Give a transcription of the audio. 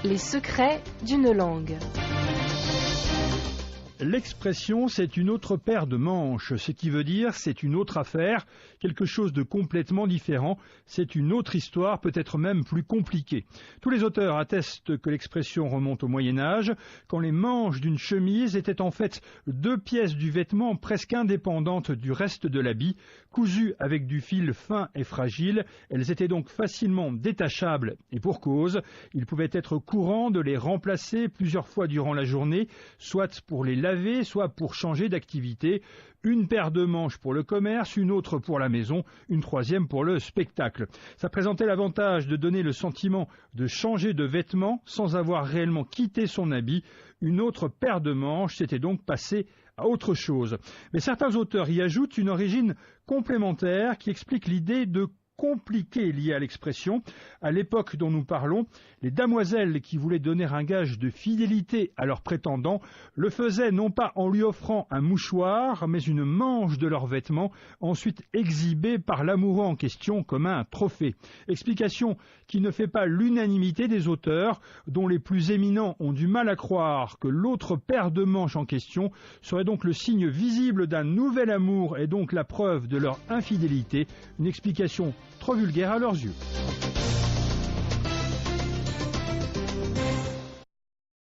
Les secrets d'une langue. L'expression « c'est une autre paire de manches », ce qui veut dire c'est une autre affaire, quelque chose de complètement différent, c'est une autre histoire, peut-être même plus compliquée. Tous les auteurs attestent que l'expression remonte au Moyen-Âge, quand les manches d'une chemise étaient en fait deux pièces du vêtement presque indépendantes du reste de l'habit, cousues avec du fil fin et fragile. Elles étaient donc facilement détachables, et pour cause, il pouvait être courant de les remplacer plusieurs fois durant la journée, soit pour les laver, soit pour changer d'activité. Une paire de manches pour le commerce, une autre pour la maison, une troisième pour le spectacle. Ça présentait l'avantage de donner le sentiment de changer de vêtements sans avoir réellement quitté son habit. Une autre paire de manches s'était donc passée à autre chose. Mais certains auteurs y ajoutent une origine complémentaire qui explique l'idée de compliqué lié à l'expression. À l'époque dont nous parlons, les damoiselles qui voulaient donner un gage de fidélité à leur prétendant le faisaient non pas en lui offrant un mouchoir, mais une manche de leur vêtement, ensuite exhibée par l'amoureux en question comme un trophée. Explication qui ne fait pas l'unanimité des auteurs, dont les plus éminents ont du mal à croire que l'autre paire de manches en question serait donc le signe visible d'un nouvel amour et donc la preuve de leur infidélité, une explication trop vulgaire à leurs yeux.